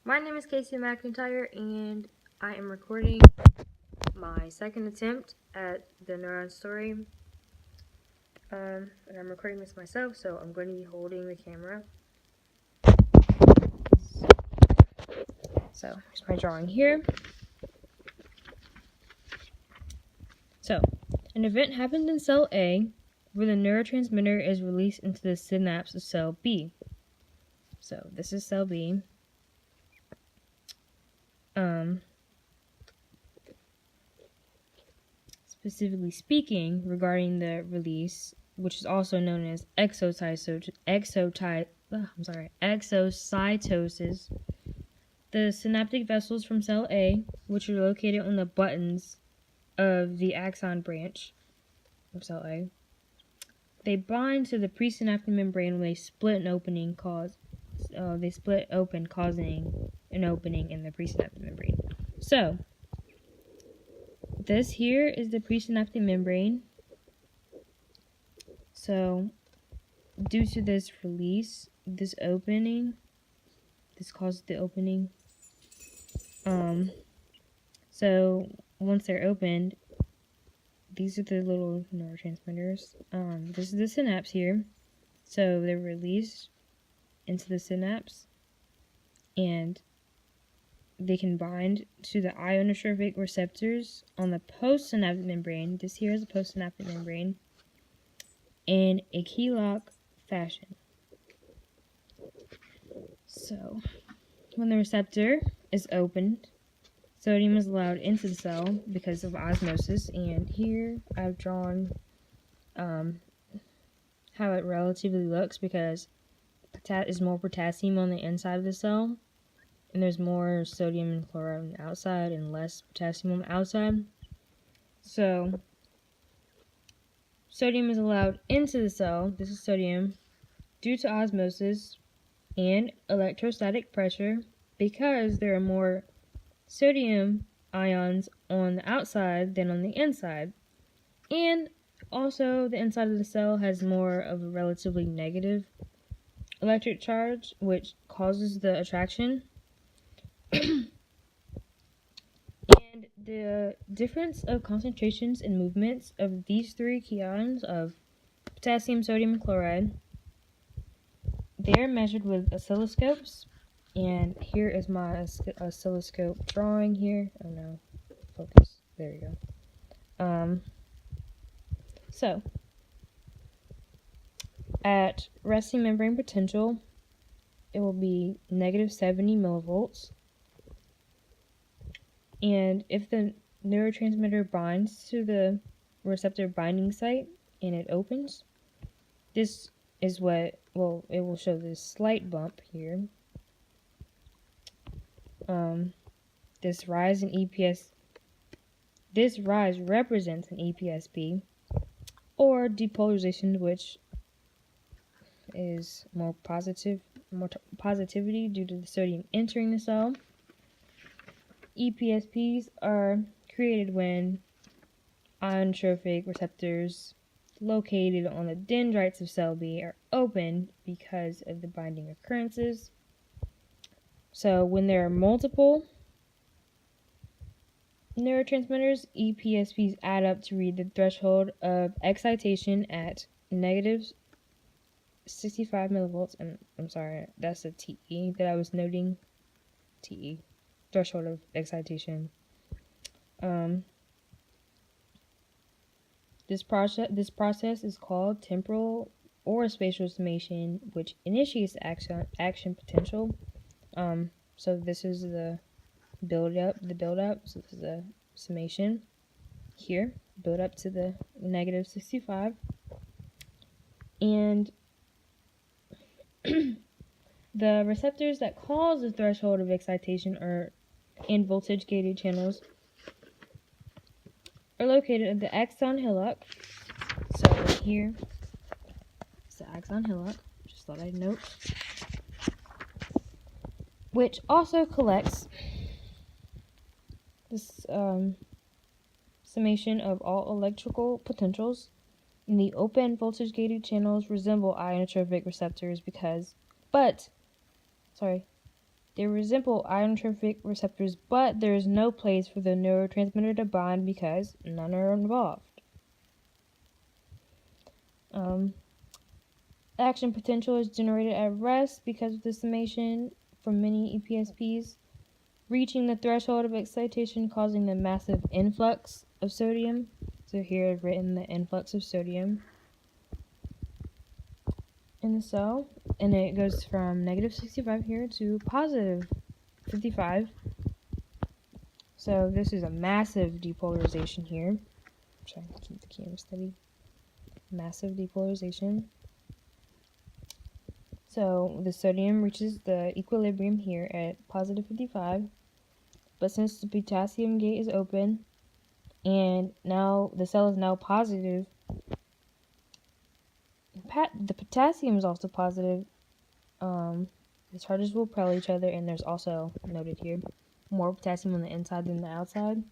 My name is Casey McIntyre, and I am recording my second attempt at the Neuron story. And I'm recording this myself, so I'm going to be holding the camera. So here's my drawing here. So, an event happens in cell A where the neurotransmitter is released into the synapse of cell B. So this is cell B. Specifically speaking, regarding the release, which is also known as exocytosis, the synaptic vessels from cell A, which are located on the buttons of the axon branch of cell A, they bind to the presynaptic membrane when they split open, causing an opening in the presynaptic membrane. So, this here is the presynaptic membrane. So, due to this release, this causes the opening. So once they're opened, these are the little neurotransmitters. This is the synapse here. So they're released into the synapse, and they can bind to the ionotrophic receptors on the postsynaptic membrane. This here is a postsynaptic membrane in a key lock fashion. So when the receptor is opened, sodium is allowed into the cell because of osmosis, and here I've drawn how it relatively looks because there's more potassium on the inside of the cell, and there's more sodium and chloride on the outside and less potassium on the outside. So sodium is allowed into the cell. This is sodium due to osmosis and electrostatic pressure because there are more sodium ions on the outside than on the inside. And also the inside of the cell has more of a relatively negative electric charge, which causes the attraction. And the difference of concentrations and movements of these three key ions of potassium, sodium, and chloride, they are measured with oscilloscopes. And here is my oscilloscope drawing here. Oh no, focus. There we go. So, at resting membrane potential, it will be negative 70 millivolts. And if the neurotransmitter binds to the receptor binding site and it opens, this is what, it will show this slight bump here. This rise represents an EPSP, or depolarization, which is more positivity due to the sodium entering the cell. EPSPs are created when ionotrophic receptors located on the dendrites of cell B are opened because of the binding occurrences. So when there are multiple neurotransmitters, EPSPs add up to read the threshold of excitation at negative 65 millivolts. And I'm sorry, that's a TE that I was noting. TE, threshold of excitation. This process is called temporal or spatial summation, which initiates the action potential. So this is the build up. So this is the summation here, build up to the negative 65. And the receptors that cause the threshold of excitation in voltage gated channels are located at the axon hillock. So here is the axon hillock, just thought I'd note, which also collects this summation of all electrical potentials. And the open voltage gated channels resemble ionotrophic receptors They resemble ionotrophic receptors, but there is no place for the neurotransmitter to bind because none are involved. Action potential is generated at rest because of the summation from many EPSPs, reaching the threshold of excitation causing the massive influx of sodium. So here I've written the influx of sodium in the cell, and it goes from negative 65 here to positive 55. So this is a massive depolarization here. I'm trying to keep the camera steady. Massive depolarization. So the sodium reaches the equilibrium here at positive 55, but since the potassium gate is open, and now the cell is now positive, the potassium is also positive. The charges will repel each other, and there's also, noted here, more potassium on the inside than the outside.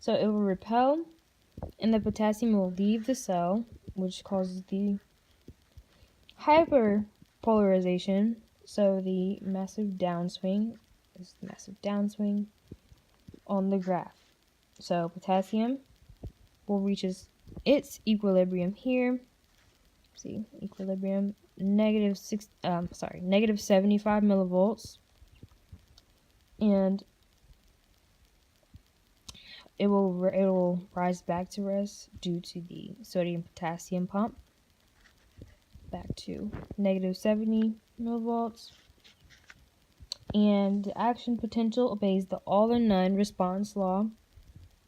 So it will repel, and the potassium will leave the cell, which causes the hyperpolarization. So the massive downswing is the massive downswing on the graph. So potassium will reach its equilibrium here. See, equilibrium negative 75 millivolts, and it will rise back to rest due to the sodium potassium pump back to negative 70 millivolts. And the action potential obeys the all or none response law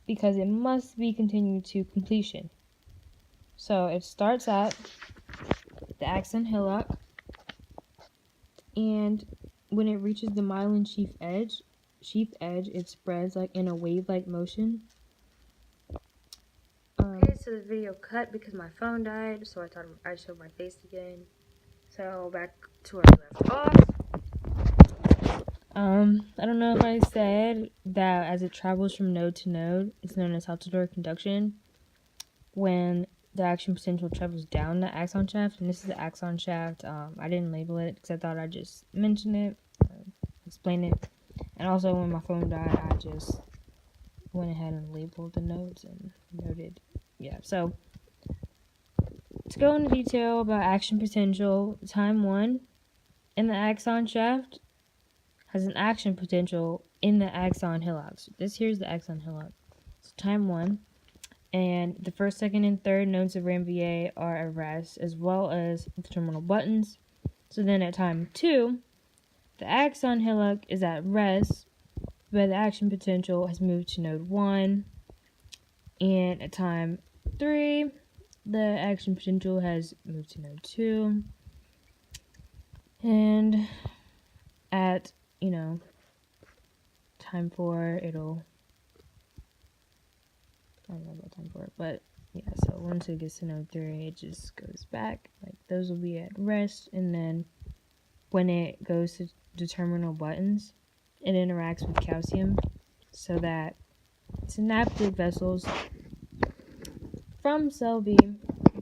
because it must be continued to completion. So it starts at the axon hillock, and when it reaches the myelin sheath edge, it spreads like in a wave-like motion. Okay, so the video cut because my phone died, so I thought I'd show my face again. So back to where I left off. I don't know if I said that as it travels from node to node, it's known as Saltador conduction. When the action potential travels down the axon shaft, and this is the axon shaft. I didn't label it because I thought I'd just mention it, explain it. And also when my phone died, I just went ahead and labeled the nodes and noted. Yeah, so to go into detail about action potential, time 1 in the axon shaft has an action potential in the axon hillock. So this here's the axon hillock. So time 1. And the first, second, and third nodes of RAM-VA are at rest, as well as the terminal buttons. So then at time 2, the axon hillock is at rest, but the action potential has moved to node 1. And at time 3, the action potential has moved to node 2. And at, time 4, I don't know about time 4, but yeah, so once it gets to node 3, it just goes back. Like, those will be at rest, and then when it goes to the terminal buttons, it interacts with calcium so that synaptic vessels from cell B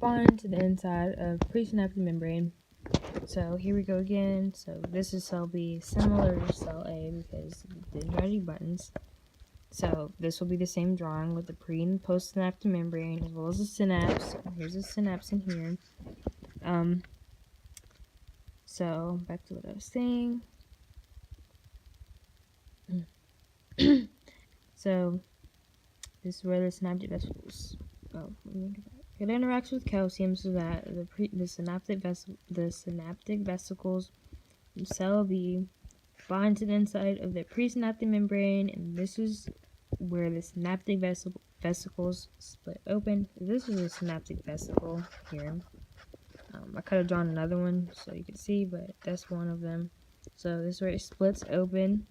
bind to the inside of presynaptic membrane. So here we go again. So this is cell B, similar to cell A because the dendritic buttons. So this will be the same drawing with the pre and post synaptic membrane as well as the synapse. Here's a synapse in here. So back to what I was saying. So this is where the synaptic vesicles. It interacts with calcium so that the synaptic vesicles in cell B bind to the inside of the presynaptic membrane, and this is where the synaptic vesicles split open. This is a synaptic vesicle here. I could have drawn another one so you could see, but that's one of them. So this is where it splits open,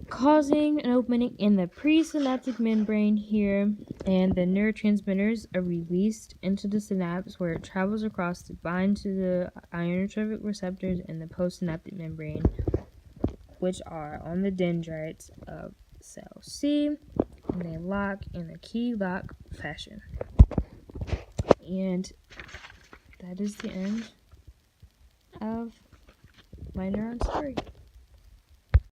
causing an opening in the presynaptic membrane here, and the neurotransmitters are released into the synapse where it travels across to bind to the ionotrophic receptors in the postsynaptic membrane, which are on the dendrites of cell C, and they lock in a key lock fashion. And that is the end of my neuron story.